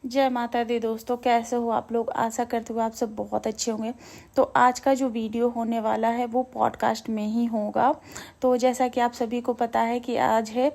जय माता दी दोस्तों, कैसे हो आप लोग। आशा करती हूँ आप सब बहुत अच्छे होंगे। तो आज का जो वीडियो होने वाला है वो पॉडकास्ट में ही होगा। तो जैसा कि आप सभी को पता है कि आज है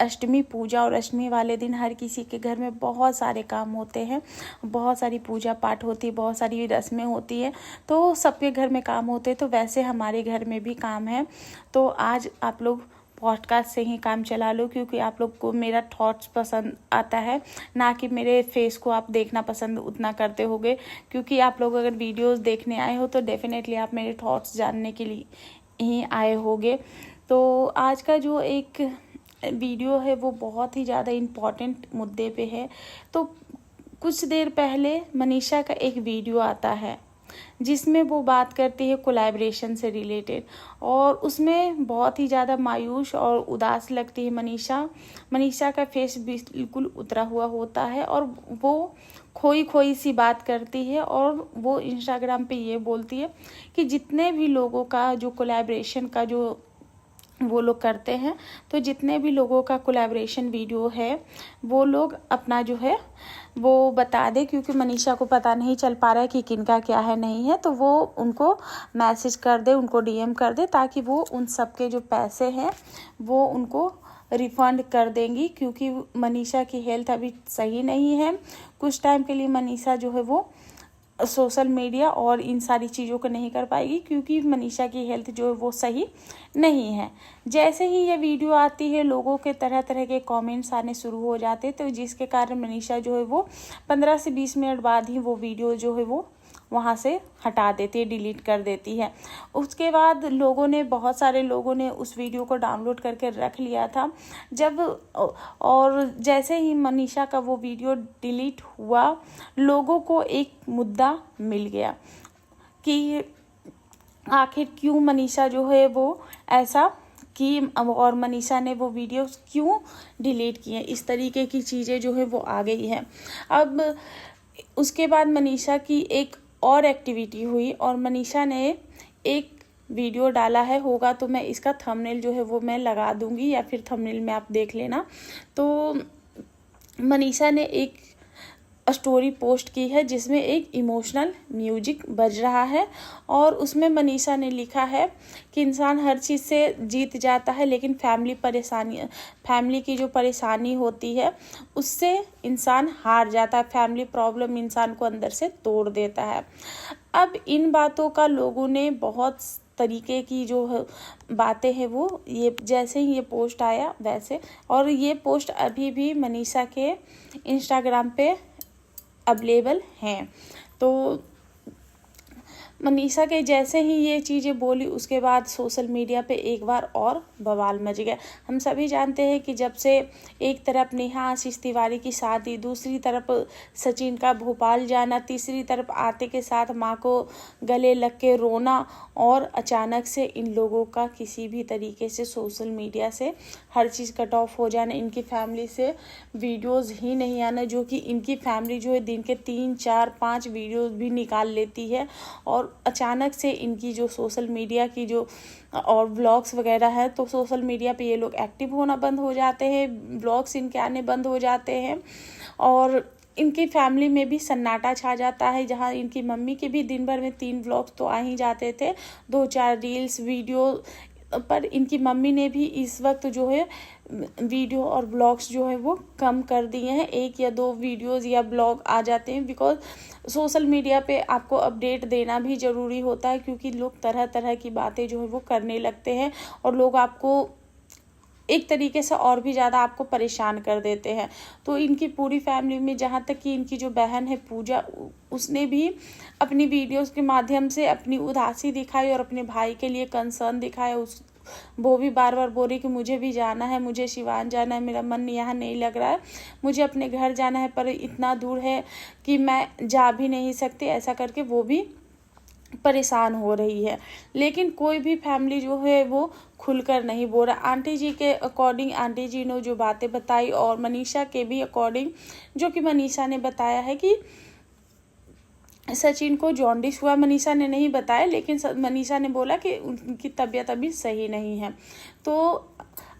अष्टमी पूजा, और अष्टमी वाले दिन हर किसी के घर में बहुत सारे काम होते हैं, बहुत सारी पूजा पाठ होती है, बहुत सारी रस्में होती है। तो सबके घर में काम होते हैं, तो वैसे हमारे घर में भी काम है। तो आज आप लोग पॉडकास्ट से ही काम चला लो, क्योंकि आप लोग को मेरा थॉट्स पसंद आता है, ना कि मेरे फेस को आप देखना पसंद उतना करते होगे। क्योंकि आप लोग अगर वीडियोस देखने आए हो तो डेफिनेटली आप मेरे थॉट्स जानने के लिए ही आए होगे। तो आज का जो एक वीडियो है वो बहुत ही ज़्यादा इम्पॉर्टेंट मुद्दे पे है। तो कुछ देर पहले मनीषा का एक वीडियो आता है जिसमें वो बात करती है कोलैबोरेशन से रिलेटेड, और उसमें बहुत ही ज़्यादा मायूस और उदास लगती है मनीषा का फेस बिल्कुल उतरा हुआ होता है, और वो खोई खोई सी बात करती है। और वो इंस्टाग्राम पे ये बोलती है कि जितने भी लोगों का जो कोलैबोरेशन का जो वो लोग करते हैं, तो जितने भी लोगों का कोलैबोरेशन वीडियो है वो लोग अपना जो है वो बता दे, क्योंकि मनीषा को पता नहीं चल पा रहा है कि किनका क्या है नहीं है। तो वो उनको मैसेज कर दे, उनको डीएम कर दे, ताकि वो उन सब के जो पैसे हैं वो उनको रिफंड कर देंगी। क्योंकि मनीषा की हेल्थ अभी सही नहीं है। कुछ टाइम के लिए मनीषा जो है वो सोशल मीडिया और इन सारी चीज़ों को नहीं कर पाएगी, क्योंकि मनीषा की हेल्थ जो है वो सही नहीं है। जैसे ही ये वीडियो आती है लोगों के तरह तरह के कमेंट्स आने शुरू हो जाते, तो जिसके कारण मनीषा जो है वो 15 से 20 मिनट बाद ही वो वीडियो जो है वो वहाँ से हटा देती है, डिलीट कर देती है। उसके बाद बहुत सारे लोगों ने उस वीडियो को डाउनलोड करके रख लिया था। और जैसे ही मनीषा का वो वीडियो डिलीट हुआ, लोगों को एक मुद्दा मिल गया कि आखिर क्यों मनीषा जो है वो ऐसा कि, और मनीषा ने वो वीडियो क्यों डिलीट किए। इस तरीके की चीज़ें जो है वो आ गई हैं। अब उसके बाद मनीषा की एक और एक्टिविटी हुई, और मनीषा ने एक वीडियो डाला है, होगा तो मैं इसका थंबनेल जो है वो मैं लगा दूंगी, या फिर थंबनेल में आप देख लेना। तो मनीषा ने एक स्टोरी पोस्ट की है जिसमें एक इमोशनल म्यूजिक बज रहा है, और उसमें मनीषा ने लिखा है कि इंसान हर चीज़ से जीत जाता है, लेकिन फैमिली की जो परेशानी होती है उससे इंसान हार जाता है। फैमिली प्रॉब्लम इंसान को अंदर से तोड़ देता है। अब इन बातों का लोगों ने बहुत तरीके की जो बातें हैं वो, ये जैसे ही ये पोस्ट आया वैसे, और ये पोस्ट अभी भी मनीषा के इंस्टाग्राम पे अवेलेबल हैं। तो मनीषा के जैसे ही ये चीज़ें बोली, उसके बाद सोशल मीडिया पे एक बार और बवाल मच गया। हम सभी जानते हैं कि जब से एक तरफ नेहा आशीष तिवारी की शादी, दूसरी तरफ सचिन का भोपाल जाना, तीसरी तरफ आते के साथ माँ को गले लग के रोना, और अचानक से इन लोगों का किसी भी तरीके से सोशल मीडिया से हर चीज़ कट ऑफ हो जाना, इनकी फैमिली से वीडियोज़ ही नहीं आना, जो कि इनकी फैमिली जो है दिन के 3, 4, 5 वीडियोज़ भी निकाल लेती है। और अचानक से इनकी जो सोशल मीडिया की जो और व्लॉग्स वगैरह है, तो सोशल मीडिया पे ये लोग एक्टिव होना बंद हो जाते हैं, व्लॉग्स इनके आने बंद हो जाते हैं, और इनकी फैमिली में भी सन्नाटा छा जाता है। जहाँ इनकी मम्मी के भी दिन भर में 3 व्लॉग्स तो आ ही जाते थे, 2-4 रील्स वीडियो, पर इनकी मम्मी ने भी इस वक्त जो है वीडियो और ब्लॉग्स जो है वो कम कर दिए हैं। 1 या 2 वीडियोस या ब्लॉग आ जाते हैं, बिकॉज सोशल मीडिया पे आपको अपडेट देना भी ज़रूरी होता है, क्योंकि लोग तरह तरह की बातें जो है वो करने लगते हैं, और लोग आपको एक तरीके से और भी ज़्यादा आपको परेशान कर देते हैं। तो इनकी पूरी फैमिली में, जहाँ तक कि इनकी जो बहन है पूजा, उसने भी अपनी वीडियोस के माध्यम से अपनी उदासी दिखाई और अपने भाई के लिए कंसर्न दिखाया। वो भी बार बार बोल रही कि मुझे भी जाना है, मुझे सिवान जाना है, मेरा मन यहाँ नहीं लग रहा है, मुझे अपने घर जाना है, पर इतना दूर है कि मैं जा भी नहीं सकती। ऐसा करके वो भी परेशान हो रही है। लेकिन कोई भी फैमिली जो है वो खुलकर नहीं बोल रहा। आंटी जी के अकॉर्डिंग, आंटी जी ने जो बातें बताई, और मनीषा के भी अकॉर्डिंग, जो कि मनीषा ने बताया है कि सचिन को जॉन्डिस हुआ। मनीषा ने नहीं बताया, लेकिन मनीषा ने बोला कि उनकी तबीयत अभी सही नहीं है। तो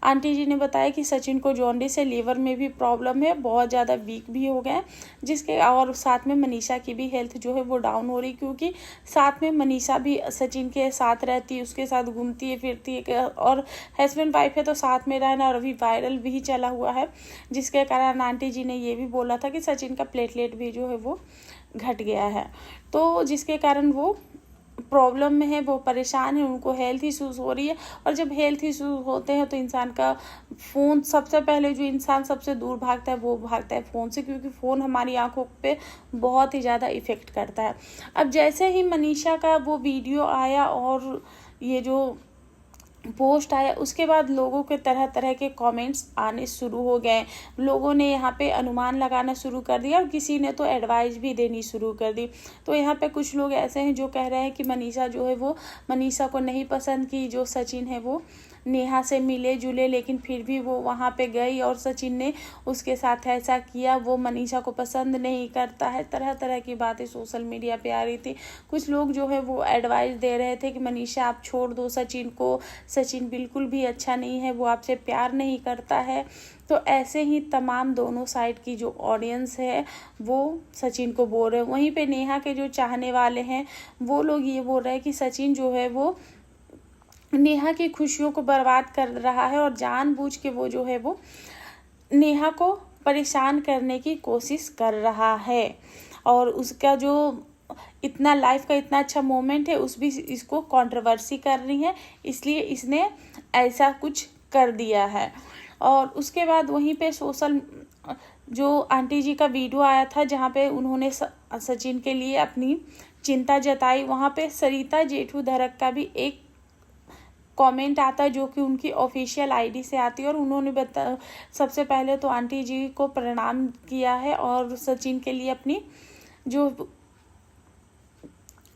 आंटी जी ने बताया कि सचिन को जॉन्डिस है, लीवर में भी प्रॉब्लम है, बहुत ज़्यादा वीक भी हो गए हैं, जिसके और साथ में मनीषा की भी हेल्थ जो है वो डाउन हो रही, क्योंकि साथ में मनीषा भी सचिन के साथ रहती है, उसके साथ घूमती है फिरती है, और हस्बैंड वाइफ है तो साथ में रहना, और अभी वायरल भी चला हुआ है, जिसके कारण आंटी जी ने ये भी बोला था कि सचिन का प्लेटलेट भी जो है वो घट गया है, तो जिसके कारण वो प्रॉब्लम में है, वो परेशान है, उनको हेल्थ इश्यूज़ हो रही है। और जब हेल्थ इश्यूज़ होते हैं तो इंसान का फ़ोन, सबसे पहले जो इंसान सबसे दूर भागता है वो भागता है फ़ोन से, क्योंकि फ़ोन हमारी आंखों पे बहुत ही ज़्यादा इफ़ेक्ट करता है। अब जैसे ही मनीषा का वो वीडियो आया और ये जो पोस्ट आया, उसके बाद लोगों के तरह तरह के कमेंट्स आने शुरू हो गए। लोगों ने यहाँ पे अनुमान लगाना शुरू कर दिया और किसी ने तो एडवाइस भी देनी शुरू कर दी। तो यहाँ पे कुछ लोग ऐसे हैं जो कह रहे हैं कि मनीषा जो है वो मनीषा को नहीं पसंद की, जो सचिन है वो नेहा से मिले जुले, लेकिन फिर भी वो वहाँ पे गई और सचिन ने उसके साथ ऐसा किया, वो मनीषा को पसंद नहीं करता है। तरह तरह की बातें सोशल मीडिया पे आ रही थी। कुछ लोग जो है वो एडवाइस दे रहे थे कि मनीषा आप छोड़ दो सचिन को, सचिन बिल्कुल भी अच्छा नहीं है, वो आपसे प्यार नहीं करता है। तो ऐसे ही तमाम दोनों साइड की जो ऑडियंस है वो सचिन को बोल रहे हैं। वहीं पे नेहा के जो चाहने वाले हैं वो लोग ये बोल रहे हैं कि सचिन जो है वो नेहा की खुशियों को बर्बाद कर रहा है और जानबूझ के वो जो है वो नेहा को परेशान करने की कोशिश कर रहा है, और उसका जो इतना लाइफ का इतना अच्छा मोमेंट है उस भी इसको कंट्रोवर्सी कर रही है, इसलिए इसने ऐसा कुछ कर दिया है। और उसके बाद वहीं पे सोशल जो आंटी जी का वीडियो आया था जहाँ पे उन्होंने सचिन के लिए अपनी चिंता जताई, वहाँ पे सरिता जेठू धरक का भी एक कमेंट आता है जो कि उनकी ऑफिशियल आईडी से आती है, और उन्होंने सबसे पहले तो आंटी जी को प्रणाम किया है और सचिन के लिए अपनी जो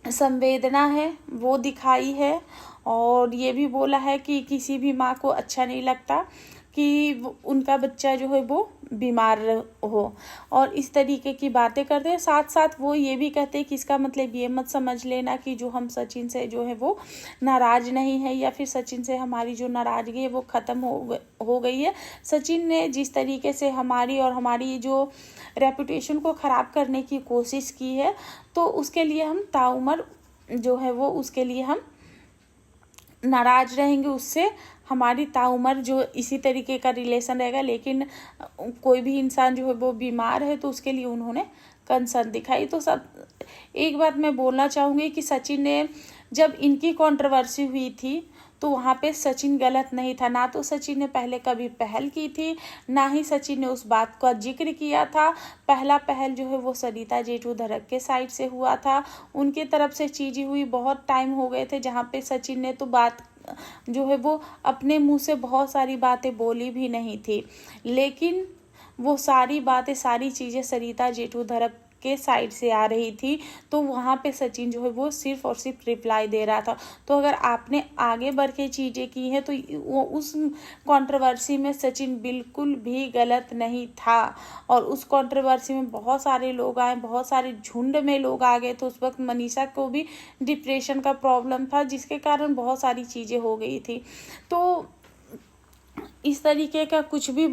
संवेदना है वो दिखाई है, और ये भी बोला है कि किसी भी माँ को अच्छा नहीं लगता कि उनका बच्चा जो है वो बीमार हो, और इस तरीके की बातें करते हैं। साथ साथ वो ये भी कहते हैं कि इसका मतलब ये मत समझ लेना कि जो हम सचिन से जो है वो नाराज़ नहीं है, या फिर सचिन से हमारी जो नाराज़गी है वो ख़त्म हो गई है। सचिन ने जिस तरीके से हमारी और हमारी जो रेपुटेशन को ख़राब करने की कोशिश की है, तो उसके लिए हम ताउम्र जो है वो उसके लिए हम नाराज़ रहेंगे, उससे हमारी ताउम्र जो इसी तरीके का रिलेशन रहेगा। लेकिन कोई भी इंसान जो है वो बीमार है तो उसके लिए उन्होंने कंसर्न दिखाई। तो सब एक बात मैं बोलना चाहूँगी कि सचिन ने जब इनकी कंट्रोवर्सी हुई थी तो वहाँ पे सचिन गलत नहीं था, ना तो सचिन ने पहले कभी पहल की थी, ना ही सचिन ने उस बात का जिक्र किया था। पहला पहल जो है वो सरिता जेठू धरक के साइड से हुआ था, उनके तरफ से चीज़ें हुई। बहुत टाइम हो गए थे जहाँ पे सचिन ने तो बात जो है वो अपने मुंह से बहुत सारी बातें बोली भी नहीं थी, लेकिन वो सारी बातें सारी चीज़ें सरिता जेठू धरक के साइड से आ रही थी, तो वहाँ पे सचिन जो है वो सिर्फ और सिर्फ रिप्लाई दे रहा था। तो अगर आपने आगे बढ़ के चीज़ें की हैं तो वो उस कंट्रोवर्सी में सचिन बिल्कुल भी गलत नहीं था, और उस कंट्रोवर्सी में बहुत सारे लोग आए, बहुत सारे झुंड में लोग आ गए। तो उस वक्त मनीषा को भी डिप्रेशन का प्रॉब्लम था, जिसके कारण बहुत सारी चीज़ें हो गई थी। तो इस तरीके का कुछ भी,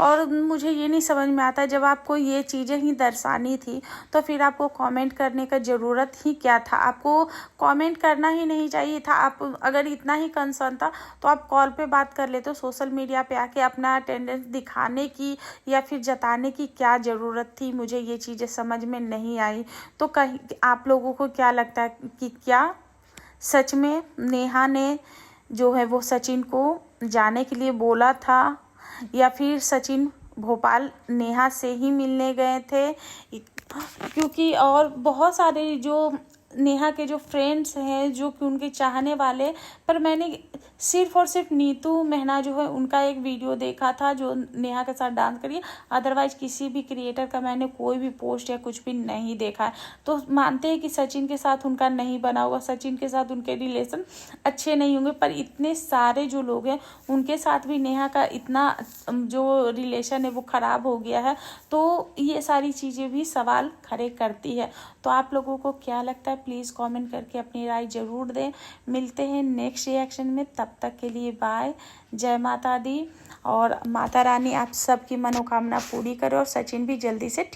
और मुझे ये नहीं समझ में आता, जब आपको ये चीज़ें ही दर्शानी थी तो फिर आपको कमेंट करने का ज़रूरत ही क्या था। आपको कमेंट करना ही नहीं चाहिए था। आप अगर इतना ही कंसर्न था तो आप कॉल पे बात कर लेते हो। सोशल मीडिया पे आके अपना अटेंडेंस दिखाने की या फिर जताने की क्या ज़रूरत थी, मुझे ये चीज़ें समझ में नहीं आई। तो कहीं आप लोगों को क्या लगता है कि क्या सच में नेहा ने जो है वो सचिन को जाने के लिए बोला था, या फिर सचिन भोपाल नेहा से ही मिलने गए थे? क्योंकि और बहुत सारे जो नेहा के जो फ्रेंड्स हैं जो कि उनके चाहने वाले, पर मैंने सिर्फ और सिर्फ नीतू मेहना जो है उनका एक वीडियो देखा था जो नेहा के साथ डांस करी, अदरवाइज किसी भी क्रिएटर का मैंने कोई भी पोस्ट या कुछ भी नहीं देखा है। तो मानते हैं कि सचिन के साथ उनका नहीं बना होगा, सचिन के साथ उनके रिलेशन अच्छे नहीं होंगे, पर इतने सारे जो लोग हैं उनके साथ भी नेहा का इतना जो रिलेशन है वो ख़राब हो गया है। तो ये सारी चीज़ें भी सवाल खड़े करती है। तो आप लोगों को क्या लगता है, प्लीज़ कमेंट करके अपनी राय ज़रूर दें। मिलते हैं नेक्स्ट रिएक्शन में, तब तब तक के लिए बाय। जय माता दी, और माता रानी आप सबकी मनोकामना पूरी करे और सचिन भी जल्दी से